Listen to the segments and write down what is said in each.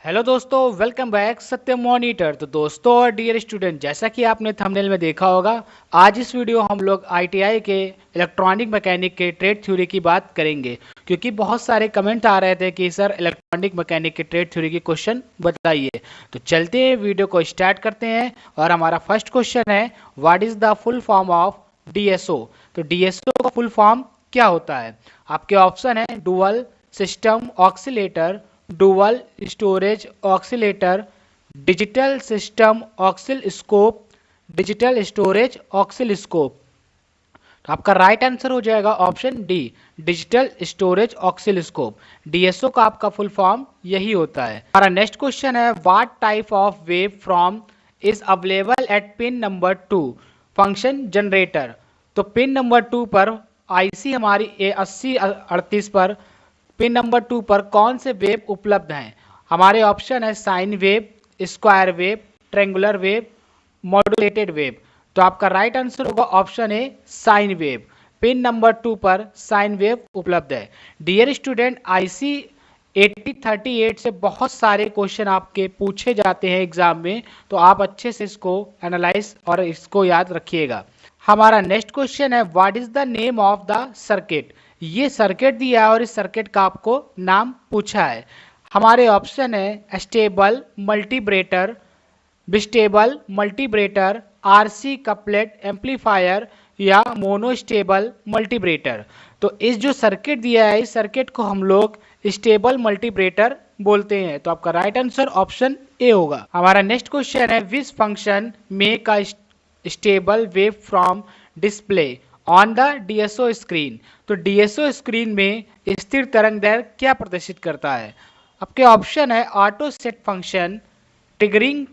Hello दोस्तों, welcome back सत्य monitor. तो दोस्तों और डियर स्टूडेंट, जैसा कि आपने थंबनेल में देखा होगा, आज इस वीडियो हम लोग आईटीआई के इलेक्ट्रॉनिक मैकेनिक के ट्रेड थ्योरी की बात करेंगे। क्योंकि बहुत सारे कमेंट आ रहे थे कि सर इलेक्ट्रॉनिक मैकेनिक के ट्रेड थ्योरी की क्वेश्चन बताइए। तो चलते हैं, वीडियो को स्टार्ट करते हैं। और हमारा फर्स्ट क्वेश्चन है, what is the full form of DSO. तो डीएसओ का फुल फॉर्म क्या होता है? आपके ऑप्शन है dual system oscillator, dual storage oscillator, digital system oscilloscope, digital storage oscilloscope. तो आपका राइट आंसर हो जाएगा option D, digital storage oscilloscope. DSO का आपका फुल फॉर्म यही होता है। हमारा नेक्स्ट क्वेश्चन है, what type of wave form is available at pin number 2 function generator. तो पिन नंबर 2 पर आईसी हमारी A8038 पर पिन नंबर 2 पर कौन से वेव उपलब्ध हैं? हमारे ऑप्शन है sine wave, square wave, triangular wave, modulated wave. तो आपका राइट आंसर होगा option A, sine wave. Pin number 2 पर साइन वेव उपलब्ध है। डियर स्टूडेंट, आईसी 8038 से बहुत सारे क्वेश्चन आपके पूछे जाते हैं एग्जाम में, तो आप अच्छे से इसको एनालाइज और इसको याद रखिएगा। हमारा नेक्स्ट क्वेश्चन है, what is the name of the circuit. ये सर्किट दिया है और इस सर्किट का आपको नाम पूछा है। हमारे ऑप्शन है stable multivibrator, bistable multivibrator, RC coupled amplifier या मोनोस्टेबल मल्टीब्रेटर। तो इस जो सर्किट दिया है, इस सर्किट को हम लोग स्टेबल मल्टीब्रेटर बोलते हैं। तो आपका राइट आंसर ऑप्शन ए होगा। हमारा नेक्स्ट क्वेश्चन है, which function make a stable wave from display on the DSO screen. तो डीएसओ स्क्रीन में स्थिर तरंग दैर्घ्य क्या प्रदर्शित करता है? आपके ऑप्शन है auto set function, triggering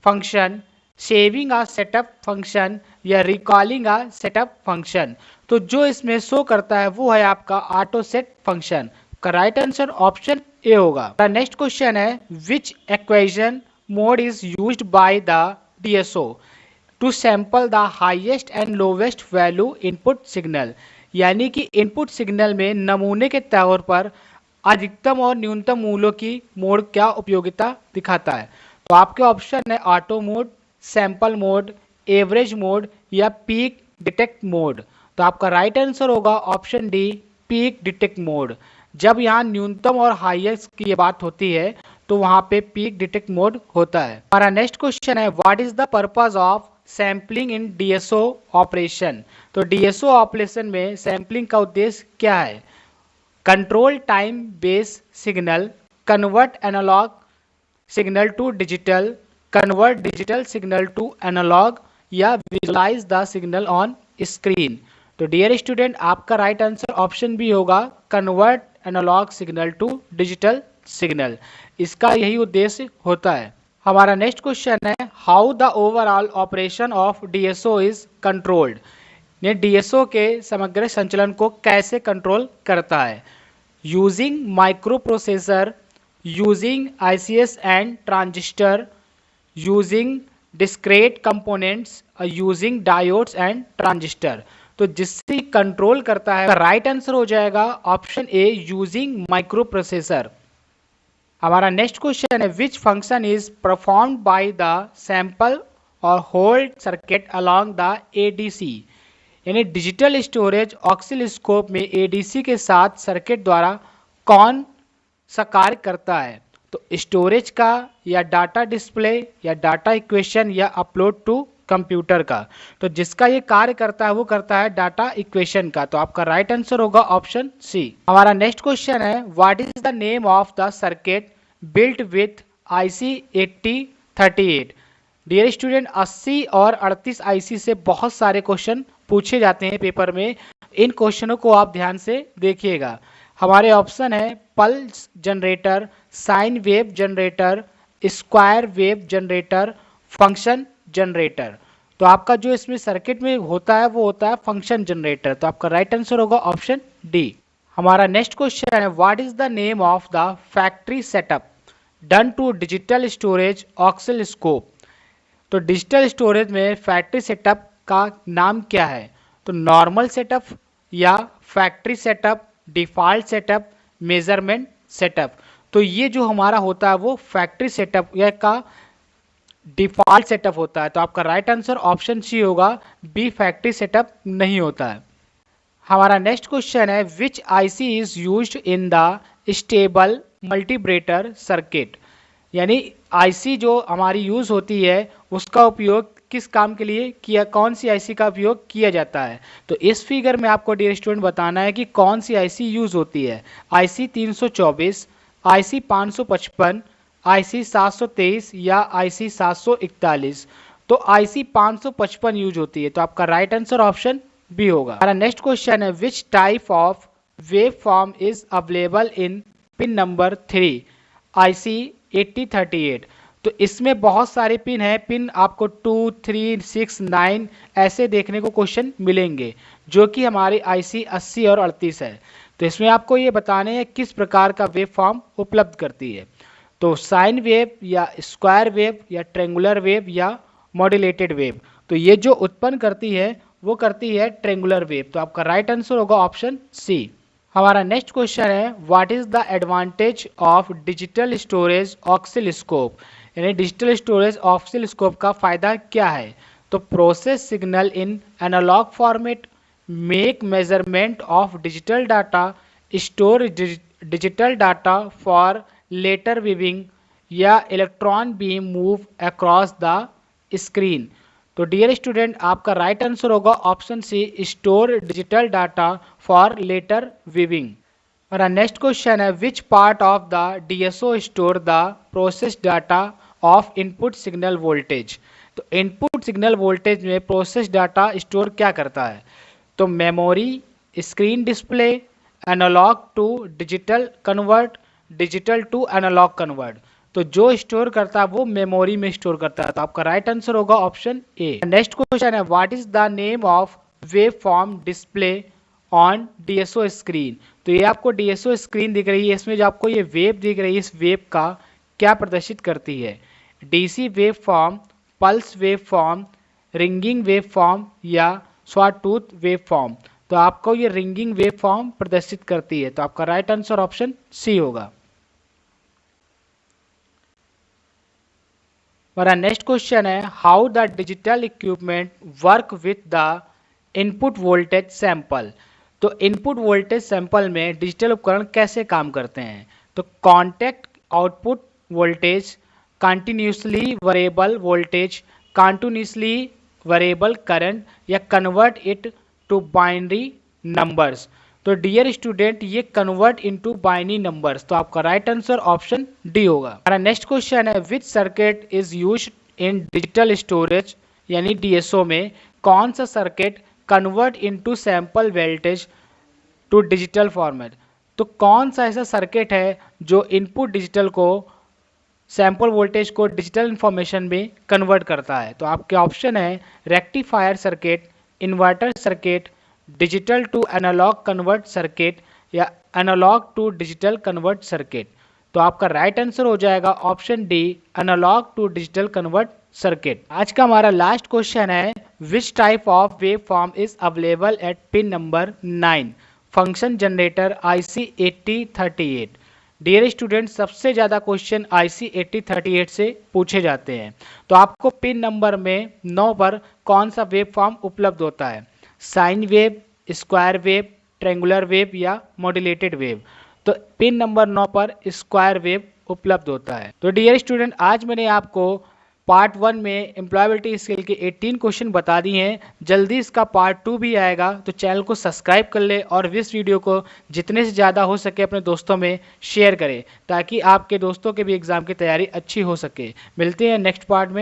function, saving a setup function या रिकॉलिंग आ सेटअप फंक्शन। तो जो इसमें शो करता है वो है आपका ऑटो सेट फंक्शन। का राइट आंसर ऑप्शन ए होगा। नेक्स्ट क्वेश्चन है, which equation mode is used by the DSO to sample the highest and lowest value input signal. यानी कि इनपुट सिग्नल में नमूने के तौर पर अधिकतम और न्यूनतम मूल्यों की मोड क्या उपयोगिता दिखाता है? तो आपके ऑप्शन है auto mode, sample mode, average mode या पीक डिटेक्ट मोड। तो आपका राइट आंसर होगा option D, peak detect mode. जब यहाँ न्यूनतम और हाईएस्ट की बात होती है तो वहां पे पीक डिटेक्ट मोड होता है। हमारा नेक्स्ट क्वेश्चन है, what is the purpose of sampling in DSO operation. तो डीएसओ ऑपरेशन में सैम्पलिंग का उद्देश्य क्या है? Control time base signal, convert analogue signal to digital, convert digital signal to analogue या visualise the signal on screen. तो dear student, आपका right answer option B होगा, convert analogue signal to digital signal. इसका यही उद्देश्य होता है। हमारा नेक्स्ट क्वेश्चन है, how the overall operation of DSO is controlled. ये डीएसओ के समग्र संचालन को कैसे कंट्रोल करता है? Using microprocessor, using ICs and transistor, using discrete components, using diodes and transistor. तो जिससे कंट्रोल करता है, राइट आंसर हो जाएगा option A, using microprocessor. हमारा नेक्स्ट क्वेश्चन है, which function is performed by the sample और hold circuit along the ADC. यानी डिजिटल स्टोरेज ऑक्सिलस्कोप में एडीसी के साथ सर्किट द्वारा कौन सा कार्य करता है? तो स्टोरेज का या डाटा डिस्प्ले या डाटा इक्वेशन या अपलोड टू कंप्यूटर का। तो जिसका ये कार्य करता है वो करता है डाटा इक्वेशन का। तो आपका राइट आंसर होगा ऑप्शन सी। हमारा नेक्स्ट क्वेश्चन है, what is the name of the circuit built with IC 8038। Dear student, 80 और 38 आईसी से बहुत सारे क्वेश्चन पूछे जाते हैं पेपर में। इन क्वेश्चनों को आप ध्यान से देखिएगा। हमारे ऑप्शन है pulse generator, sine wave generator, square wave generator, function generator. तो आपका जो इसमें सर्किट में होता है वो होता है फंक्शन जनरेटर। तो आपका राइट आंसर होगा ऑप्शन डी। हमारा नेक्स्ट क्वेश्चन है, what is the name of the factory setup done to digital storage oscilloscope. तो डिजिटल स्टोरेज में फैक्ट्री सेटअप का नाम क्या है? तो नॉर्मल सेटअप या factory setup, default setup, measurement setup. तो ये जो हमारा होता है वो फैक्ट्री सेटअप या का डिफॉल्ट सेटअप होता है। तो आपका राइट आंसर ऑप्शन सी होगा, बी फैक्ट्री सेटअप नहीं होता है। हमारा नेक्स्ट क्वेश्चन है which IC is used in the stable multivibrator circuit, यानी आईसी जो हमारी यूज होती है उसका उपयोग किस काम के लिए किया, कौन सी आईसी का उपयोग किया जाता है। तो इस फिगर में आपको डियर स्टूडेंट बताना है कि कौन सी आईसी यूज होती है। आईसी 324, आईसी 555, आईसी 723 या आईसी 741। तो आईसी 555 यूज होती है। तो आपका राइट आंसर ऑप्शन बी होगा। हमारा नेक्स्ट क्वेश्चन है which type of wave form is available in pin number 3 IC 8038। तो इसमें बहुत सारे पिन हैं, पिन आपको 2, 3, 6, 9 ऐसे देखने को क्वेश्चन मिलेंगे, जो कि हमारी आईसी 80 और 38 है। तो इसमें आपको ये बताने हैं किस प्रकार का वेव फॉर्म उपलब्ध करती है। तो साइन वेव या स्क्वायर वेव या ट्रेंगुलर वेव या मॉड्यूलेटेड वेव। तो ये जो उत्पन्न करती है वो करती है ट्रेंगुलर वेव। तो आपका राइट आंसर होगा ऑप्शन सी। हमारा नेक्स्ट क्वेश्चन है what is the advantage of digital storage oscilloscope, यानी डिजिटल स्टोरेज ऑक्सिलोस्कोप का फायदा क्या है। तो process signal in analogue format, make measurement of digital data, store digital data for later viewing या electron beam move across the screen. तो dear student आपका right answer होगा option C, store digital data for later viewing. हमारा next question है which part of the DSO store the process data of input signal voltage. तो input signal voltage में process data store क्या करता है। तो memory, screen display, analog to digital convert, digital to analogue convert. तो जो store करता है वो मेमोरी में स्टोर करता है। तो आपका राइट आंसर होगा ऑप्शन ए। नेक्स्ट क्वेश्चन है what is the name of wave form display on DSO screen. तो ये आपको डीएसओ स्क्रीन दिख रही है, इसमें जो आपको ये वेव दिख रही है इस वेव का क्या प्रदर्शित करती है। DC wave form, pulse wave form, ringing wave form या स्वटूथ वेव फॉर्म। तो आपको ये रिंगिंग वेव फॉर्म प्रदर्शित करती है। तो आपका राइट आंसर ऑप्शन सी होगा। हमारा नेक्स्ट क्वेश्चन है how the digital equipment work with the input voltage sample. तो इनपुट वोल्टेज सैंपल में डिजिटल उपकरण कैसे काम करते हैं। तो constant output voltage, continuously variable voltage, continuously variable current या convert it to binary numbers. तो डियर स्टूडेंट ये कन्वर्ट इनटू बाइनरी नंबर्स। तो आपका राइट आंसर ऑप्शन डी होगा। हमारा नेक्स्ट क्वेश्चन है which circuit is used in digital storage, यानी DSO में कौन सा circuit convert into sample voltage to digital format. तो कौन सा ऐसा सर्किट है जो इनपुट डिजिटल को सैंपल वोल्टेज को डिजिटल इंफॉर्मेशन में कन्वर्ट करता है। तो आपके ऑप्शन है rectifier circuit, inverter circuit, digital to analogue convert circuit या analogue to digital convert circuit. तो आपका राइट आंसर हो जाएगा option D, analogue to digital convert circuit. आज का हमारा लास्ट क्वेश्चन है which type of wave form is available at pin number 9 function generator IC 8038। Dear student सबसे ज़्यादा क्वेश्चन आईसी 8038 से पूछे जाते हैं। तो आपको पिन नंबर में 9 पर कौन सा वेव फॉर्म उपलब्ध होता है, sine wave, square wave, triangular wave या मॉड्यूलेटेड वेव। तो पिन नंबर 9 पर स्क्वायर वेव उपलब्ध होता है। तो डियर स्टूडेंट आज मैंने आपको पार्ट 1 में एम्प्लॉयबिलिटी स्किल के 18 क्वेश्चन बता दिए हैं। जल्दी इसका पार्ट 2 भी आएगा, तो चैनल को सब्सक्राइब कर ले और इस वीडियो को जितने से ज़्यादा हो सके अपने दोस्तों में शेयर करें, ताकि आपके दोस्तों के भी एग्ज़ाम की तैयारी अच्छी हो सके। मिलते हैं नेक्स्ट पार्ट में।